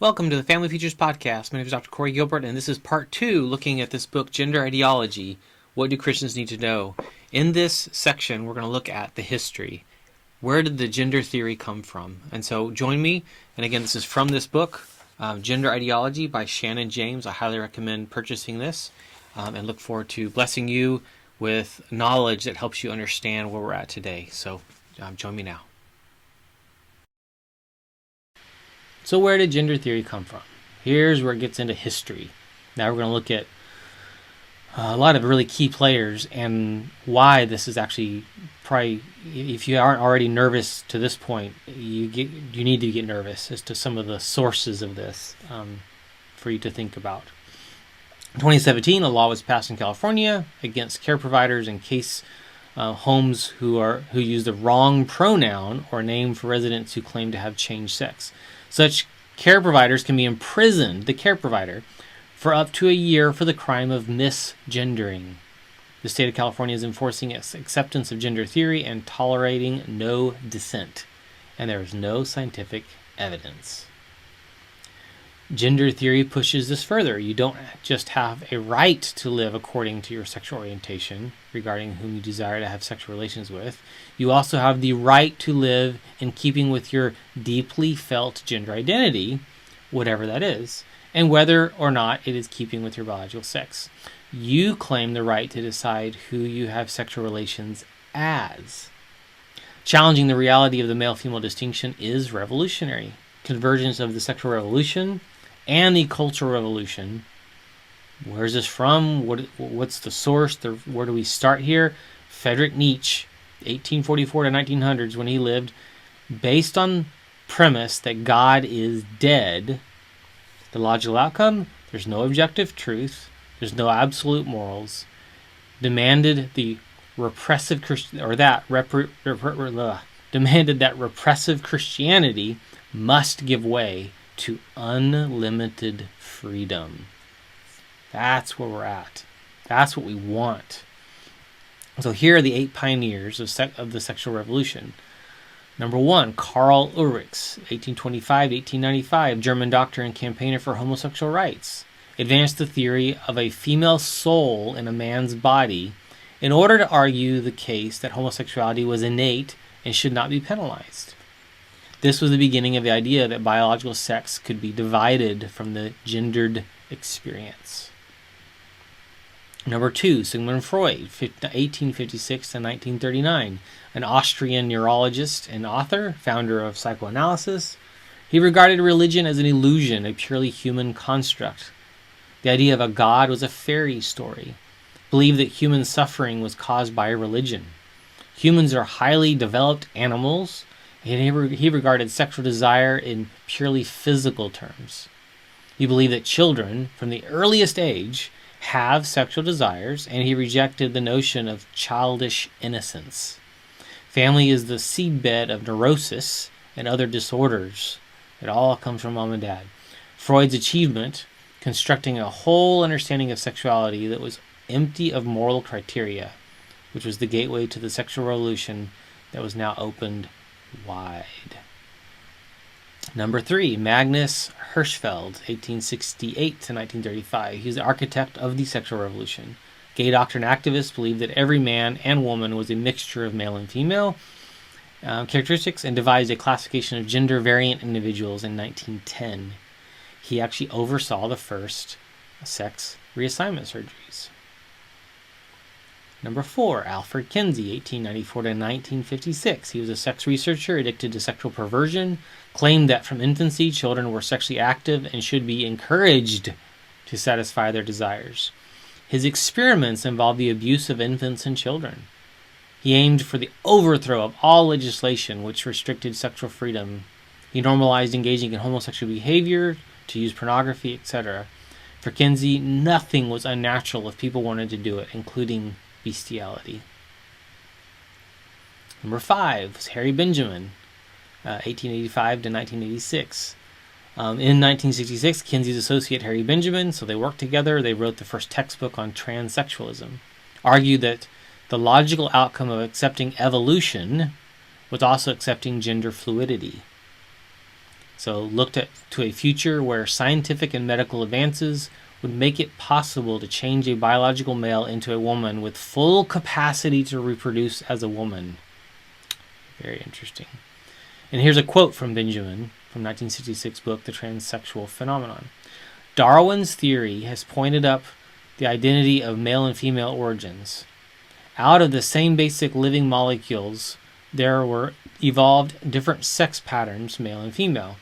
Welcome to the Family Features Podcast. My name is Dr. Corey Gilbert, and this is part 2, looking at this book, Gender Ideology, What Do Christians Need to Know? In this section, we're going to look at the history. Where did the gender theory come from? And so join me, and again, this is from this book, Gender Ideology by Shannon James. I highly recommend purchasing this, and look forward to blessing you with knowledge that helps you understand where we're at today. So join me now. So where did gender theory come from? Here's where it gets into history. Now we're going to look at a lot of really key players and why this is actually probably, if you aren't already nervous to this point, you need to get nervous as to some of the sources of this for you to think about. In 2017, a law was passed in California against care providers in case homes who use the wrong pronoun or name for residents who claim to have changed sex. Such care providers can be imprisoned, the care provider, for up to a year for the crime of misgendering. The state of California is enforcing its acceptance of gender theory and tolerating no dissent, and there is no scientific evidence. Gender theory pushes this further. You don't just have a right to live according to your sexual orientation regarding whom you desire to have sexual relations with. You also have the right to live in keeping with your deeply felt gender identity, whatever that is, and whether or not it is keeping with your biological sex. You claim the right to decide who you have sexual relations as. Challenging the reality of the male-female distinction is revolutionary. Convergence of the sexual revolution and the cultural revolution. Where's this from? What's the source? Where do we start here? Friedrich Nietzsche, 1844 to 1900s, when he lived, based on premise that God is dead. The logical outcome: there's no objective truth, there's no absolute morals. Demanded that repressive Christianity must give way to unlimited freedom. That's where we're at. That's what we want. So here are the 8 pioneers of the sexual revolution. Number 1, Karl Ulrichs, 1825 to 1895, German doctor and campaigner for homosexual rights, advanced the theory of a female soul in a man's body in order to argue the case that homosexuality was innate and should not be penalized. This was the beginning of the idea that biological sex could be divided from the gendered experience. Number 2, Sigmund Freud, 1856 to 1939, an Austrian neurologist and author, founder of psychoanalysis. He regarded religion as an illusion, a purely human construct. The idea of a god was a fairy story. Believed that human suffering was caused by religion. Humans are highly developed animals, and he regarded sexual desire in purely physical terms. He believed that children, from the earliest age, have sexual desires, and he rejected the notion of childish innocence. Family is the seedbed of neurosis and other disorders. It all comes from mom and dad. Freud's achievement, constructing a whole understanding of sexuality that was empty of moral criteria, which was the gateway to the sexual revolution that was now opened wide. Number 3, Magnus Hirschfeld, 1868 to 1935. He was the architect of the sexual revolution. Gay doctor and activists believed that every man and woman was a mixture of male and female characteristics, and devised a classification of gender variant individuals in 1910. He actually oversaw the first sex reassignment surgeries. Number 4, Alfred Kinsey, 1894 to 1956. He was a sex researcher addicted to sexual perversion, claimed that from infancy children were sexually active and should be encouraged to satisfy their desires. His experiments involved the abuse of infants and children. He aimed for the overthrow of all legislation which restricted sexual freedom. He normalized engaging in homosexual behavior, to use pornography, etc. For Kinsey, nothing was unnatural if people wanted to do it, including bestiality. Number 5 was Harry Benjamin, 1885 to 1986. In 1966, Kinsey's associate Harry Benjamin, so they worked together, they wrote the first textbook on transsexualism, argued that the logical outcome of accepting evolution was also accepting gender fluidity. So looked to a future where scientific and medical advances would make it possible to change a biological male into a woman with full capacity to reproduce as a woman. Very interesting. And here's a quote from Benjamin from 1966 book, The Transsexual Phenomenon. Darwin's theory has pointed up the identity of male and female origins. Out of the same basic living molecules, there were evolved different sex patterns, male and female.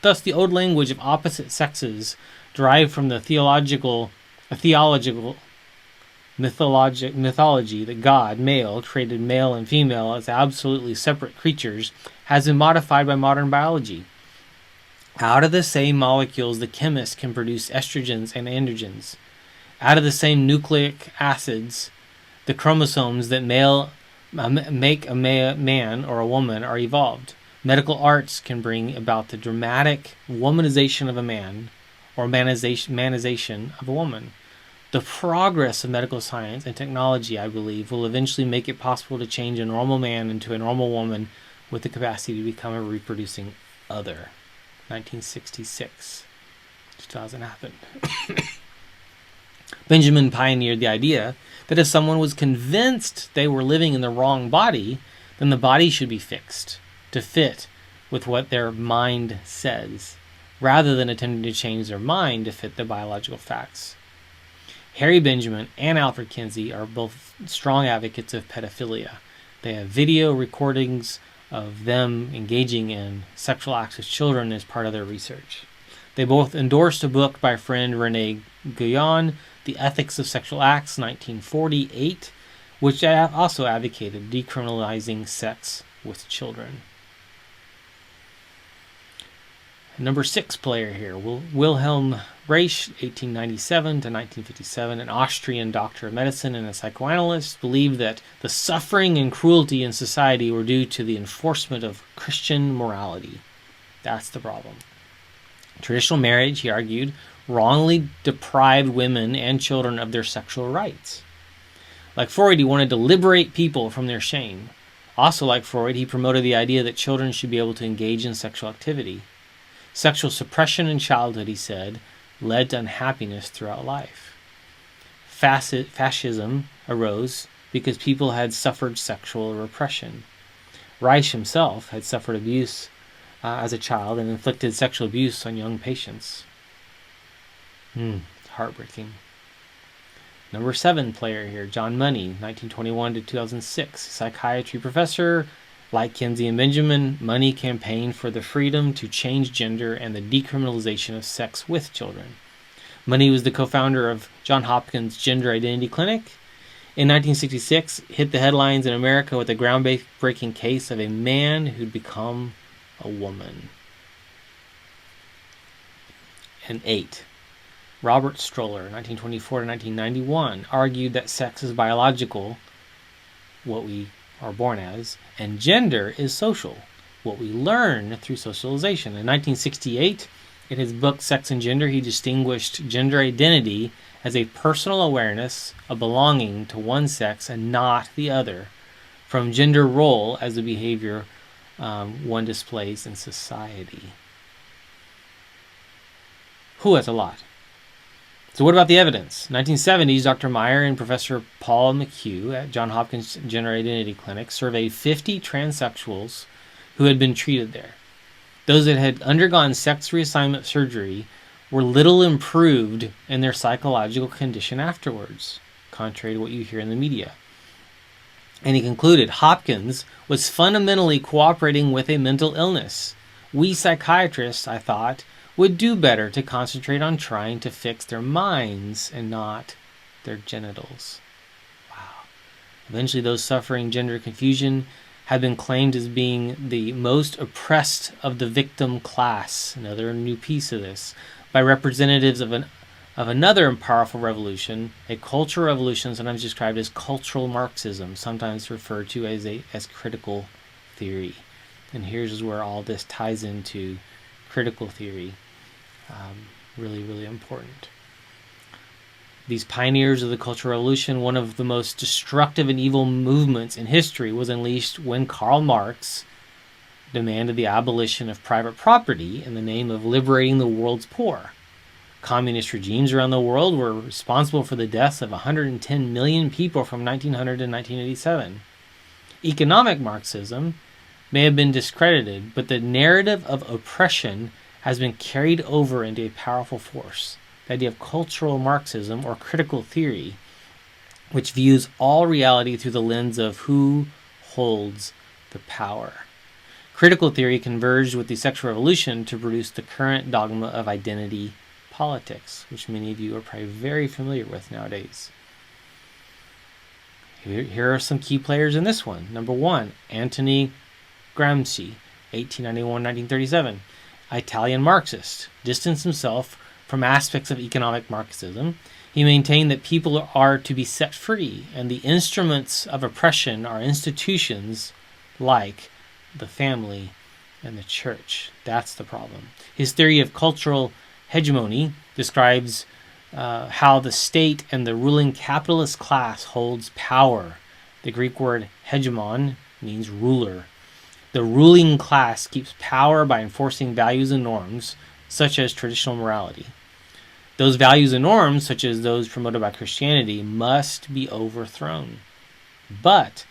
Thus, the old language of opposite sexes derived from the mythology that God, male, created male and female as absolutely separate creatures has been modified by modern biology. Out of the same molecules, the chemist can produce estrogens and androgens. Out of the same nucleic acids, the chromosomes that make a man or a woman are evolved. Medical arts can bring about the dramatic womanization of a man or manization of a woman. The progress of medical science and technology, I believe, will eventually make it possible to change a normal man into a normal woman with the capacity to become a reproducing other. 1966. Just hasn't happened. Benjamin pioneered the idea that if someone was convinced they were living in the wrong body, then the body should be fixed to fit with what their mind says, rather than attempting to change their mind to fit the biological facts. Harry Benjamin and Alfred Kinsey are both strong advocates of pedophilia. They have video recordings of them engaging in sexual acts with children as part of their research. They both endorsed a book by friend René Guyon, The Ethics of Sexual Acts, 1948, which also advocated decriminalizing sex with children. Number 6 player here, Wilhelm Reich, 1897 to 1957, an Austrian doctor of medicine and a psychoanalyst, believed that the suffering and cruelty in society were due to the enforcement of Christian morality. That's the problem. Traditional marriage, he argued, wrongly deprived women and children of their sexual rights. Like Freud, he wanted to liberate people from their shame. Also, like Freud, he promoted the idea that children should be able to engage in sexual activity. Sexual suppression in childhood, he said, led to unhappiness throughout life. Fascism arose because people had suffered sexual repression. Reich himself had suffered abuse as a child and inflicted sexual abuse on young patients. Heartbreaking. Number 7 player here, John Money, 1921 to 2006, psychiatry professor. Like Kinsey and Benjamin, Money campaigned for the freedom to change gender and the decriminalization of sex with children. Money was the co-founder of Johns Hopkins Gender Identity Clinic. In 1966, hit the headlines in America with a groundbreaking case of a man who'd become a woman. And 8. Robert Stroller, 1924 to 1991, argued that sex is biological, what we are born as, and gender is social, what we learn through socialization. In 1968, in his book Sex and Gender, he distinguished gender identity as a personal awareness of belonging to one sex and not the other, from gender role as a behavior one displays in society. That's a lot. So what about the evidence? 1970s, Dr. Meyer and Professor Paul McHugh at Johns Hopkins Gender Identity Clinic surveyed 50 transsexuals who had been treated there. Those that had undergone sex reassignment surgery were little improved in their psychological condition afterwards, contrary to what you hear in the media. And he concluded Hopkins was fundamentally cooperating with a mental illness. We psychiatrists, I thought, would do better to concentrate on trying to fix their minds and not their genitals. Wow. Eventually, those suffering gender confusion have been claimed as being the most oppressed of the victim class, another new piece of this, by representatives of another powerful revolution, a cultural revolution sometimes described as cultural Marxism, sometimes referred to as critical theory. And here's where all this ties into critical theory. Really, really important. These pioneers of the Cultural Revolution, one of the most destructive and evil movements in history, was unleashed when Karl Marx demanded the abolition of private property in the name of liberating the world's poor. Communist regimes around the world were responsible for the deaths of 110 million people from 1900 to 1987. Economic Marxism may have been discredited, but the narrative of oppression has been carried over into a powerful force. The idea of cultural Marxism, or critical theory, which views all reality through the lens of who holds the power. Critical theory converged with the sexual revolution to produce the current dogma of identity politics, which many of you are probably very familiar with nowadays. Here are some key players in this one. Number one, Anthony Gramsci, 1891-1937, Italian Marxist, distanced himself from aspects of economic Marxism. He maintained that people are to be set free, and the instruments of oppression are institutions like the family and the church. That's the problem. His theory of cultural hegemony describes how the state and the ruling capitalist class holds power. The Greek word hegemon means ruler. The ruling class keeps power by enforcing values and norms, such as traditional morality. Those values and norms, such as those promoted by Christianity, must be overthrown. But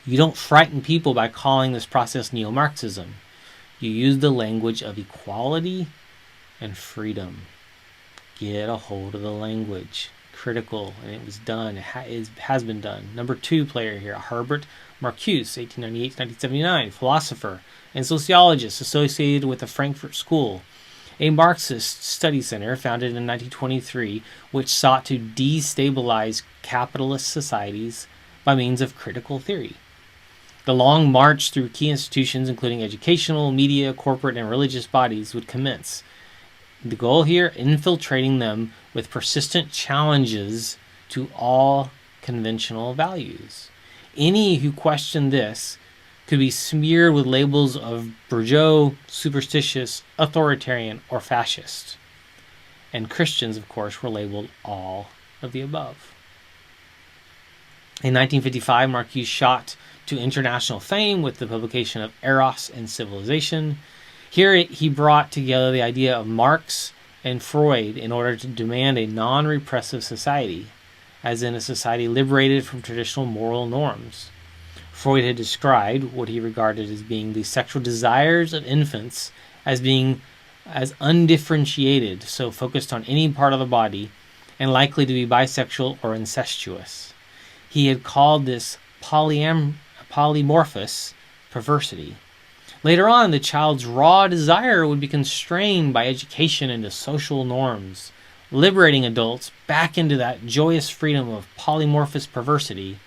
you don't frighten people by calling this process neo-Marxism. You use the language of equality and freedom. Get a hold of the language. Critical, and it was done. It has been done. Number two player here, Herbert Marcuse, 1898-1979, philosopher and sociologist associated with the Frankfurt School, a Marxist study center founded in 1923, which sought to destabilize capitalist societies by means of critical theory. The long march through key institutions, including educational, media, corporate, and religious bodies, would commence. The goal here, infiltrating them with persistent challenges to all conventional values. Any who questioned this could be smeared with labels of bourgeois, superstitious, authoritarian, or fascist. And Christians, of course, were labeled all of the above. In 1955, Marcuse shot to international fame with the publication of Eros and Civilization. Here he brought together the idea of Marx and Freud in order to demand a non-repressive society, as in a society liberated from traditional moral norms. Freud had described what he regarded as being the sexual desires of infants as being as undifferentiated, so focused on any part of the body, and likely to be bisexual or incestuous. He had called this polymorphous perversity. Later on, the child's raw desire would be constrained by education into social norms, liberating adults back into that joyous freedom of polymorphous perversity.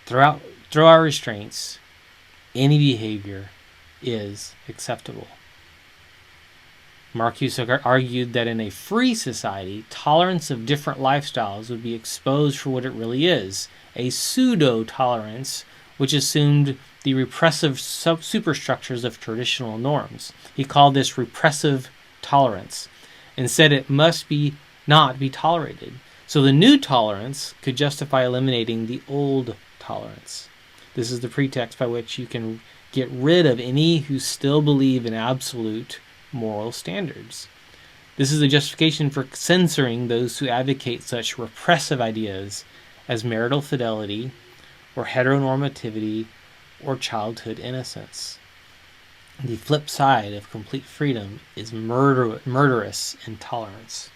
Through our restraints, any behavior is acceptable. Marcuse argued that in a free society, tolerance of different lifestyles would be exposed for what it really is, a pseudo-tolerance which assumed the repressive superstructures of traditional norms. He called this repressive tolerance and said it must not be tolerated. So the new tolerance could justify eliminating the old tolerance. This is the pretext by which you can get rid of any who still believe in absolute moral standards. This is a justification for censoring those who advocate such repressive ideas as marital fidelity or heteronormativity or childhood innocence. The flip side of complete freedom is murderous intolerance.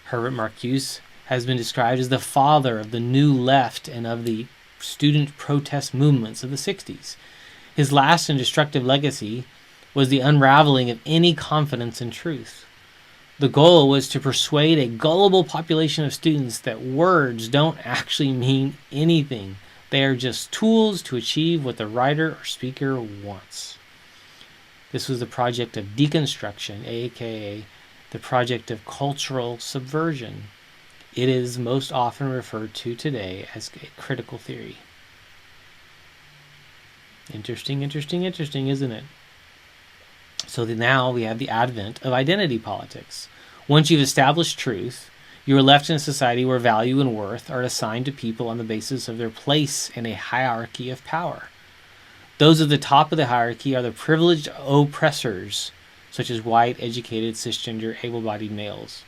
Herbert Marcuse has been described as the father of the New Left and of the student protest movements of the 60s. His last and destructive legacy was the unraveling of any confidence in truth. The goal was to persuade a gullible population of students that words don't actually mean anything. They are just tools to achieve what the writer or speaker wants. This was the project of deconstruction, aka the project of cultural subversion. It is most often referred to today as a critical theory. Interesting, isn't it? So now we have the advent of identity politics. Once you've established truth, you are left in a society where value and worth are assigned to people on the basis of their place in a hierarchy of power. Those at the top of the hierarchy are the privileged oppressors, such as white, educated, cisgender, able-bodied males.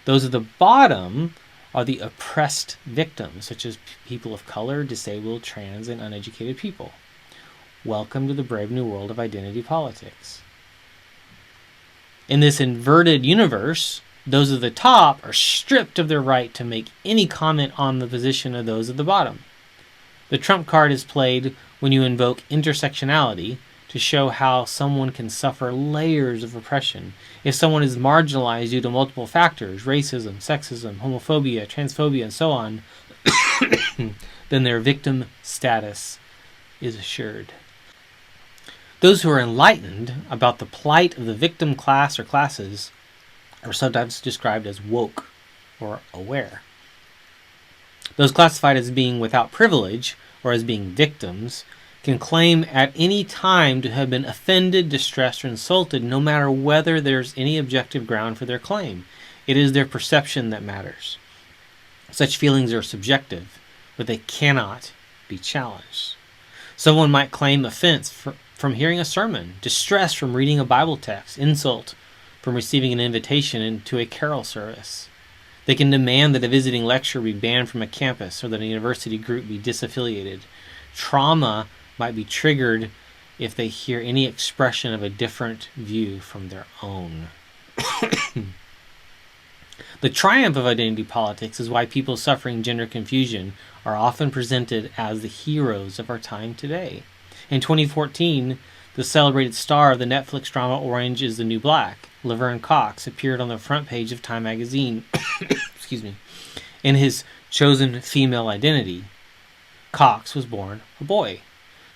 Those at the bottom are the oppressed victims, such as people of color, disabled, trans, and uneducated people. Welcome to the brave new world of identity politics. In this inverted universe, those at the top are stripped of their right to make any comment on the position of those at the bottom. The trump card is played when you invoke intersectionality to show how someone can suffer layers of oppression. If someone is marginalized due to multiple factors, racism, sexism, homophobia, transphobia, and so on, then their victim status is assured. Those who are enlightened about the plight of the victim class or classes are sometimes described as woke or aware. Those classified as being without privilege or as being victims can claim at any time to have been offended, distressed, or insulted, no matter whether there's any objective ground for their claim. It is their perception that matters. Such feelings are subjective, but they cannot be challenged. Someone might claim offense from hearing a sermon, distress from reading a Bible text, insult from receiving an invitation into a carol service. They can demand that a visiting lecturer be banned from a campus or that a university group be disaffiliated. Trauma might be triggered if they hear any expression of a different view from their own. The triumph of identity politics is why people suffering gender confusion are often presented as the heroes of our time today. In 2014, the celebrated star of the Netflix drama Orange is the New Black, Laverne Cox, appeared on the front page of Time magazine in his chosen female identity. Cox was born a boy.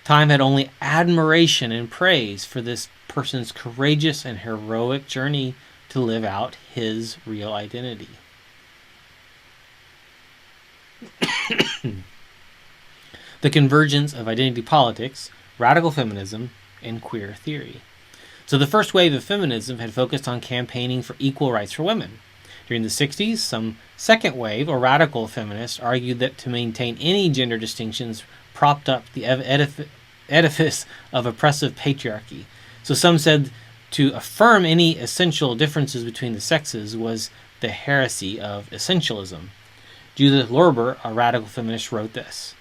Time had only admiration and praise for this person's courageous and heroic journey to live out his real identity. The convergence of identity politics, radical feminism, and queer theory. So the first wave of feminism had focused on campaigning for equal rights for women. During the 60s, some second wave or radical feminists argued that to maintain any gender distinctions propped up the edifice of oppressive patriarchy. So some said to affirm any essential differences between the sexes was the heresy of essentialism. Judith Lorber, a radical feminist, wrote this: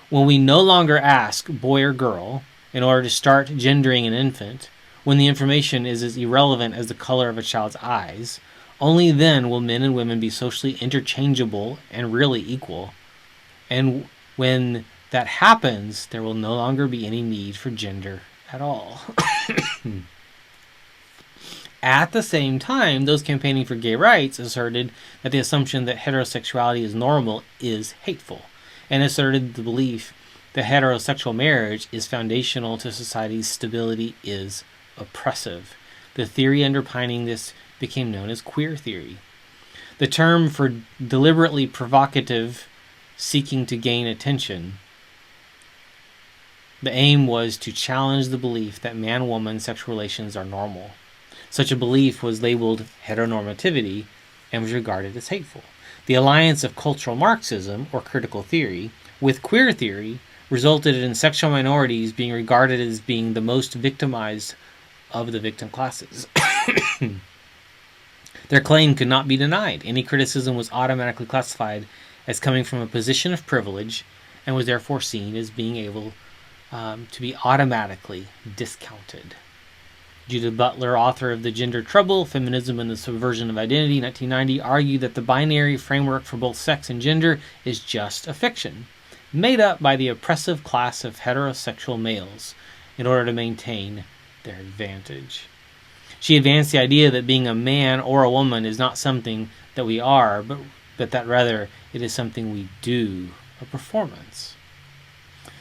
"When we no longer ask boy or girl in order to start gendering an infant, when the information is as irrelevant as the color of a child's eyes, only then will men and women be socially interchangeable and really equal. And when that happens, there will no longer be any need for gender at all." At the same time, those campaigning for gay rights asserted that the assumption that heterosexuality is normal is hateful, and asserted the belief that heterosexual marriage is foundational to society's stability is oppressive. The theory underpinning this became known as queer theory. The term for deliberately provocative, seeking to gain attention. The aim was to challenge the belief that man-woman sexual relations are normal. Such a belief was labeled heteronormativity and was regarded as hateful. The alliance of cultural Marxism, or critical theory, with queer theory resulted in sexual minorities being regarded as being the most victimized of the victim classes. Their claim could not be denied. Any criticism was automatically classified as coming from a position of privilege and was therefore seen as being able to be automatically discounted. Judith Butler, author of The Gender Trouble, Feminism and the Subversion of Identity, 1990, argued that the binary framework for both sex and gender is just a fiction, made up by the oppressive class of heterosexual males in order to maintain their advantage. She advanced the idea that being a man or a woman is not something that we are, but that rather it is something we do, a performance.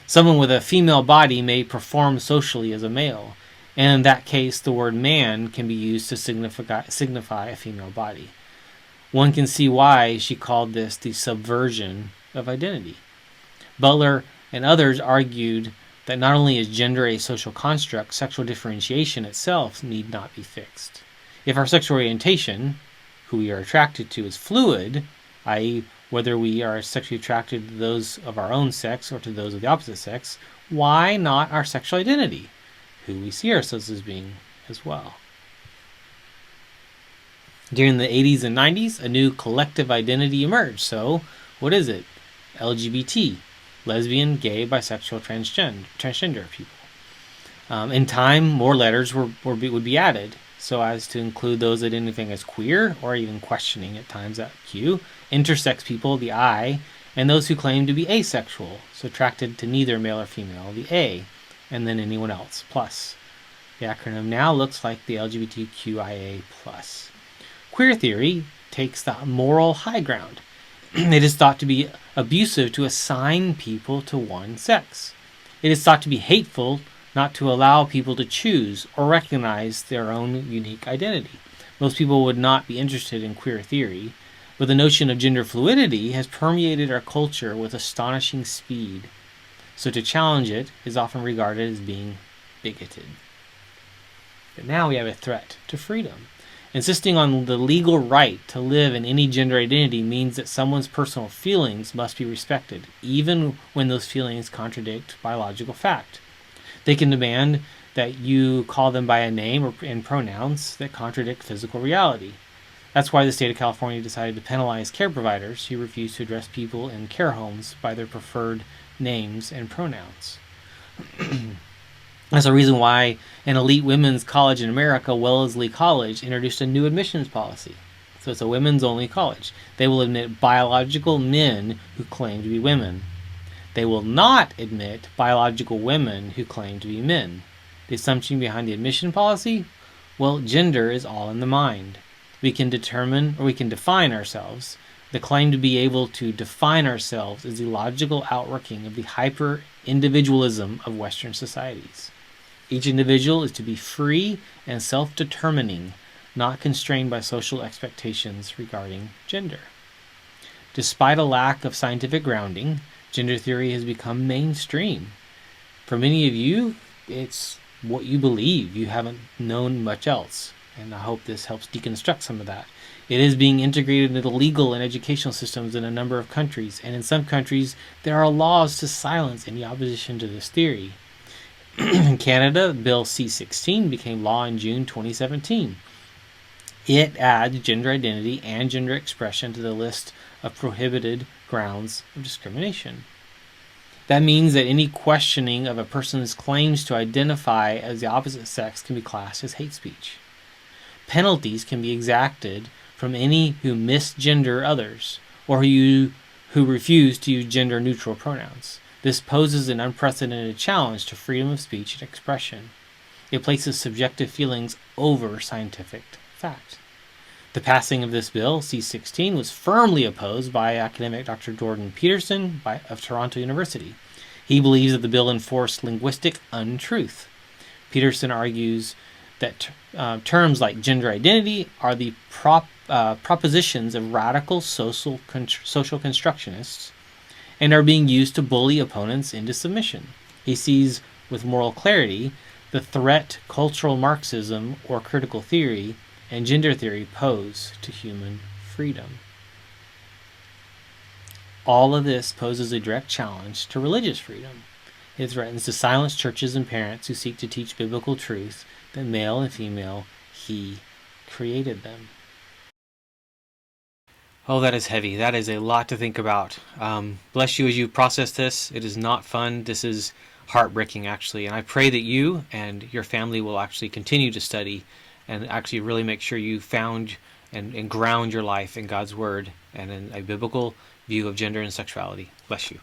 Someone with a female body may perform socially as a male, and in that case the word man can be used to signify a female body. One can see why she called this the subversion of identity. Butler and others argued that not only is gender a social construct, sexual differentiation itself need not be fixed. If our sexual orientation, who we are attracted to, is fluid, i.e. whether we are sexually attracted to those of our own sex or to those of the opposite sex, why not our sexual identity, who we see ourselves as being as well? During the 80s and 90s, a new collective identity emerged. So, what is it? LGBT, lesbian, gay, bisexual, transgender people. In time, more letters would be added, so as to include those identifying as queer, or even questioning at times that Q, intersex people, the I, and those who claim to be asexual, so attracted to neither male or female, the A, and then anyone else, plus. The acronym now looks like the LGBTQIA+. Queer theory takes the moral high ground. It is thought to be abusive to assign people to one sex. It is thought to be hateful not to allow people to choose or recognize their own unique identity. Most people would not be interested in queer theory, but the notion of gender fluidity has permeated our culture with astonishing speed. So to challenge it is often regarded as being bigoted. But now we have a threat to freedom. Insisting on the legal right to live in any gender identity means that someone's personal feelings must be respected, even when those feelings contradict biological fact. They can demand that you call them by a name or in pronouns that contradict physical reality. That's why the state of California decided to penalize care providers who refuse to address people in care homes by their preferred names and pronouns. That's a reason why an elite women's college in America, Wellesley College, introduced a new admissions policy. So it's a women's-only college. They will admit biological men who claim to be women. They will not admit biological women who claim to be men. The assumption behind the admission policy? Well, gender is all in the mind. We can determine, or we can define ourselves. The claim to be able to define ourselves is the logical outworking of the hyper-individualism of Western societies. Each individual is to be free and self-determining, not constrained by social expectations regarding gender. Despite a lack of scientific grounding, gender theory has become mainstream. For many of you, it's what you believe. You haven't known much else, and I hope this helps deconstruct some of that. It is being integrated into the legal and educational systems in a number of countries, and in some countries, there are laws to silence any opposition to this theory. In Canada, Bill C-16 became law in June 2017. It adds gender identity and gender expression to the list of prohibited grounds of discrimination. That means that any questioning of a person's claims to identify as the opposite sex can be classed as hate speech. Penalties can be exacted from any who misgender others or who refuse to use gender-neutral pronouns. This poses an unprecedented challenge to freedom of speech and expression. It places subjective feelings over scientific fact. The passing of this bill, C-16, was firmly opposed by academic Dr. Jordan Peterson of Toronto University. He believes that the bill enforced linguistic untruth. Peterson argues that terms like gender identity are the propositions of radical social constructionists and are being used to bully opponents into submission. He sees with moral clarity the threat cultural Marxism or critical theory and gender theory pose to human freedom. All of this poses a direct challenge to religious freedom. It threatens to silence churches and parents who seek to teach biblical truth that male and female, He created them. Oh, that is heavy. That is a lot to think about. Bless you as you process this. It is not fun. This is heartbreaking, actually. And I pray that you and your family will actually continue to study and actually really make sure you found and ground your life in God's Word and in a biblical view of gender and sexuality. Bless you.